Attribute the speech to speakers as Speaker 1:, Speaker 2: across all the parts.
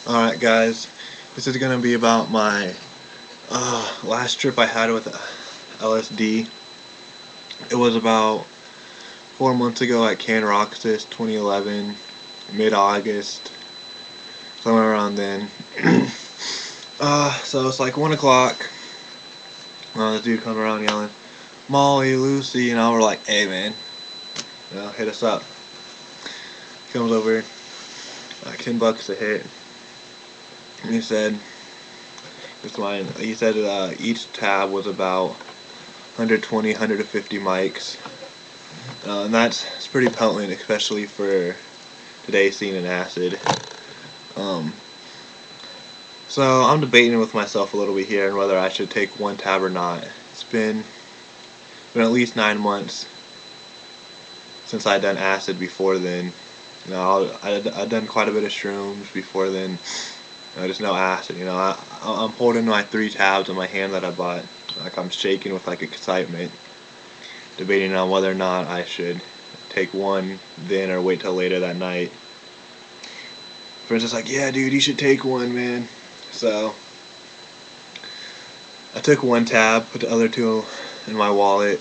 Speaker 1: Alright guys, this is going to be about my last trip I had with LSD. It was about 4 months ago at Can Roxas, 2011, mid-August, somewhere around then. So it's like 1 o'clock. This dude comes around yelling, Molly, Lucy, we're like, hey man, hit us up. He comes over, $10 a hit. And he said, he said each tab was about 120, 150 mics. And that's pretty potent, especially for today's scene in acid. Um, so I'm debating with myself a little bit here on whether I should take one tab or not. It's been at least 9 months since I'd done acid before then. I'd done quite a bit of shrooms before then. Just no acid. I'm holding my 3 tabs in my hand that I bought. Like I'm shaking with like excitement, debating on whether or not I should take one then or wait till later that night. Friends just like, yeah, dude, you should take one, man. So I took one tab, put the other 2 in my wallet,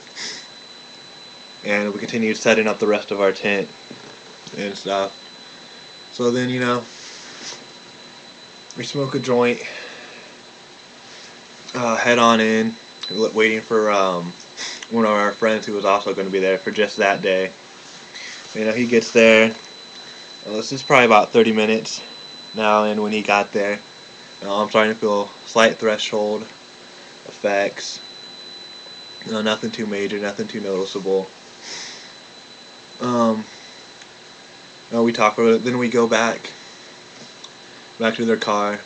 Speaker 1: and we continued setting up the rest of our tent and stuff. So then, we smoke a joint, head on in, waiting for one of our friends who was also going to be there for just that day. He gets there. This is probably about 30 minutes now, and when he got there, I'm starting to feel slight threshold effects. Nothing too major, nothing too noticeable. We talk for it, then we go back to their car.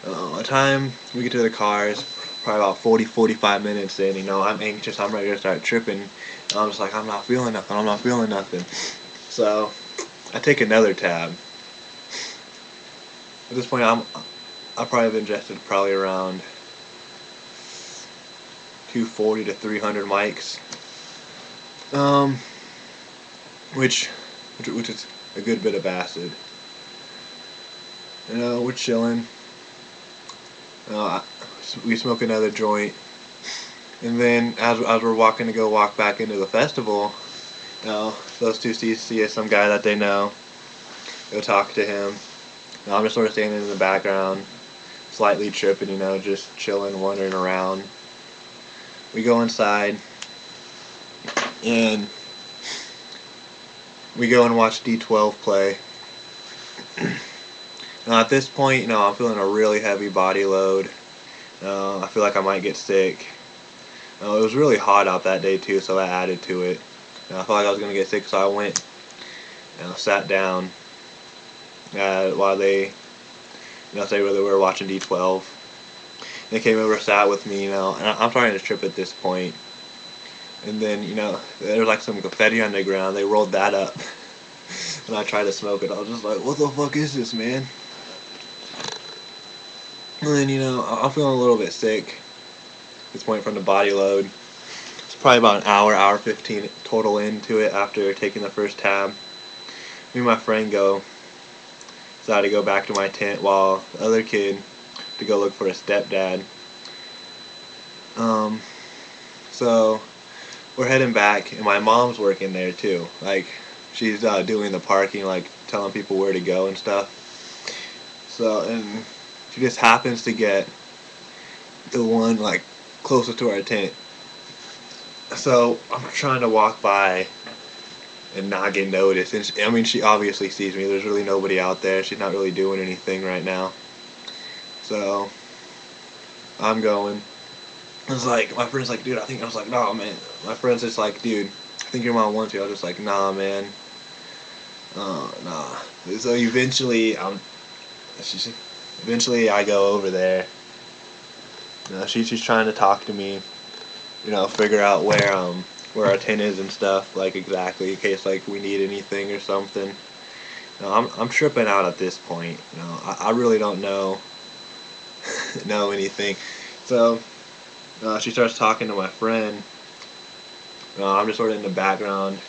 Speaker 1: By the time we get to the car, it's probably about 40-45 minutes in. I'm anxious, I'm ready to start tripping. I'm just like, I'm not feeling nothing. So I take another tab. At this point, I probably have ingested probably around 240 to 300 mics, which is a good bit of acid. We're chilling. We smoke another joint, and then as we're walking to go walk back into the festival, those 2 see some guy that they know. Go talk to him. I'm just sort of standing in the background, slightly tripping, just chilling, wandering around. We go inside, and we go and watch D12 play. Now at this point, I'm feeling a really heavy body load. I feel like I might get sick. It was really hot out that day too, so that added to it. I felt like I was going to get sick, so I went, sat down while they, say whether we were watching D12. They came over, sat with me, and I'm starting to trip at this point. And then, there was like some confetti on the ground. They rolled that up, and I tried to smoke it. I was just like, what the fuck is this, man? And then, I'm feeling a little bit sick at this point from the body load. It's probably about an hour 15 total into it after taking the first tab. Me and my friend decided to go back to my tent while the other kid to go look for a stepdad. So we're heading back, and my mom's working there too. Like, she's doing the parking, like telling people where to go and stuff. So, and she just happens to get the one like closest to our tent. So I'm trying to walk by and not get noticed. And she obviously sees me. There's really nobody out there. She's not really doing anything right now. So I'm going. I was like, my friend's like, dude, I was like, nah, man. My friend's just like, dude, I think your mom wants you. I was just like, nah, man. Nah. So eventually I go over there. She's trying to talk to me, figure out where our tent is and stuff, like exactly in case like we need anything or something. I'm tripping out at this point. I really don't know anything. So she starts talking to my friend. I'm just sort of in the background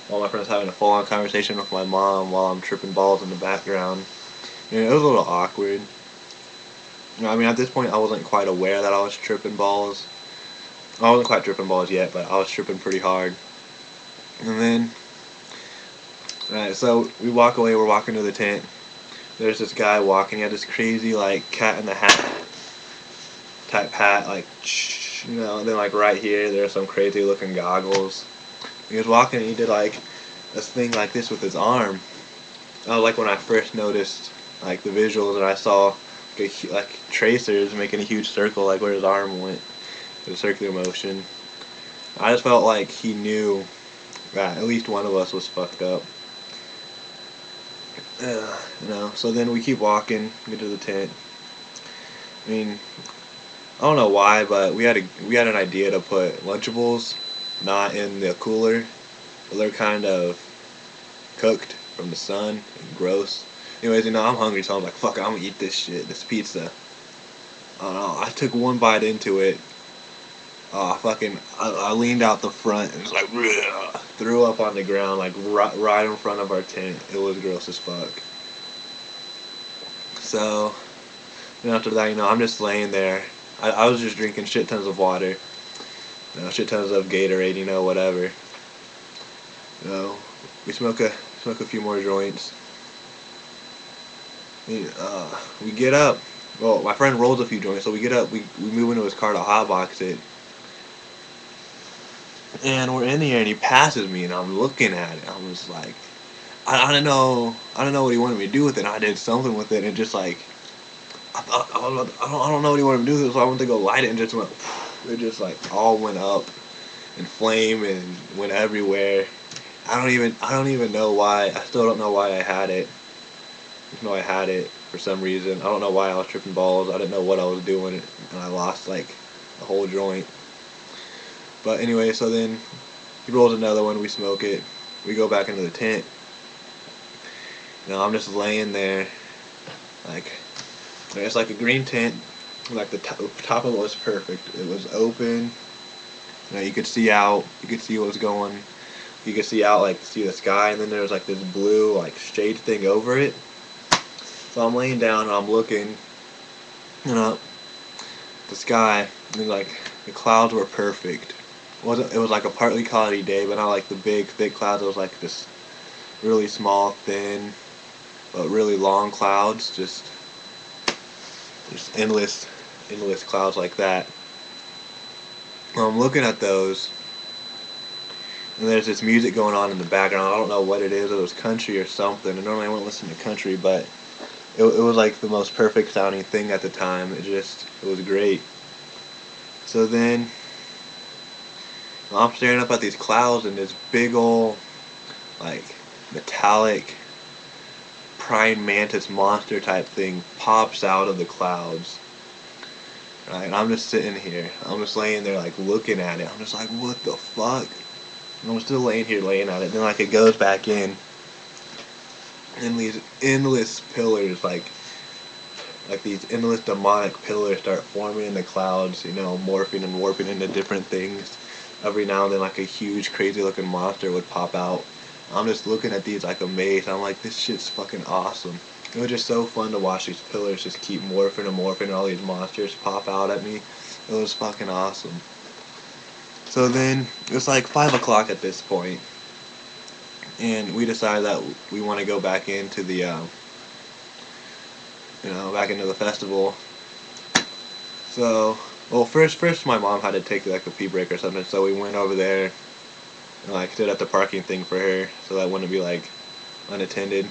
Speaker 1: while my friend's having a full-on conversation with my mom while I'm tripping balls in the background. Yeah, it was a little awkward. I mean, at this point, I wasn't quite aware that I was tripping balls. I wasn't quite tripping balls yet, but I was tripping pretty hard. And then, alright, so we walk away, we're walking to the tent. There's this guy walking, he had this crazy, like, cat in the hat type hat, like, and then, like, right here, there's some crazy looking goggles. He was walking and he did, like, this thing like this with his arm. Like, when I first noticed, like, the visuals and I saw, like tracers making a huge circle, like, where his arm went, the circular motion. I just felt like he knew that at least one of us was fucked up. So then we keep walking, get to the tent. I mean, I don't know why, but we had an idea to put Lunchables not in the cooler, but they're kind of cooked from the sun and gross. Anyways, I'm hungry, so I'm like, fuck it, I'm gonna eat this shit, this pizza. I don't know, I took one bite into it. I leaned out the front and just like, bleh, threw up on the ground, like right in front of our tent. It was gross as fuck. So, then after that, I'm just laying there. I was just drinking shit tons of water, shit tons of Gatorade, whatever. You know, we smoke a few more joints. We get up. Well, my friend rolls a few joints, so we get up. We move into his car to hotbox it, and we're in here, and he passes me, and I'm looking at it. I'm just like, I don't know what he wanted me to do with it. And I did something with it, and just like, I don't know what he wanted me to do with it, so I went to go light it, and just went. It just like all went up in flame and went everywhere. I don't even know why. I still don't know why I had it. Just know I had it for some reason. I don't know why I was tripping balls. I didn't know what I was doing, and I lost like a whole joint. But anyway, so then he rolls another one. We smoke it. We go back into the tent. I'm just laying there, like it's like a green tent. Like the top of it was perfect. It was open. You could see out. You could see what was going. You could see out, like see the sky, and then there was like this blue like shade thing over it. So I'm laying down and I'm looking, the sky, and like the clouds were perfect. It was like a partly cloudy day, but not like the big thick clouds. It was like this really small, thin, but really long clouds, just endless clouds like that. I'm looking at those, and there's this music going on in the background. I don't know what it is. It was country or something. And normally I wouldn't listen to country, but it was like the most perfect sounding thing at the time. It was great. So then I'm staring up at these clouds, and this big ol' like metallic praying mantis monster type thing pops out of the clouds. Right? And I'm just sitting here. I'm just laying there like looking at it. I'm just like, what the fuck? And I'm still laying here laying at it. Then like it goes back in, and these endless pillars, like these endless demonic pillars start forming in the clouds, morphing and warping into different things. Every now and then, like a huge, crazy looking monster would pop out. I'm just looking at these like amazed. I'm like, this shit's fucking awesome. It was just so fun to watch these pillars just keep morphing and morphing, and all these monsters pop out at me. It was fucking awesome. So then, it's like 5 o'clock at this point, and we decided that we want to go back into the, back into the festival. So, well, first my mom had to take like a pee break or something, so we went over there and like stood at the parking thing for her, so that wouldn't be like unattended.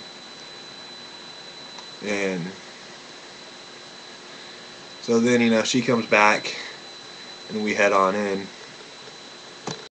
Speaker 1: And so then she comes back, and we head on in.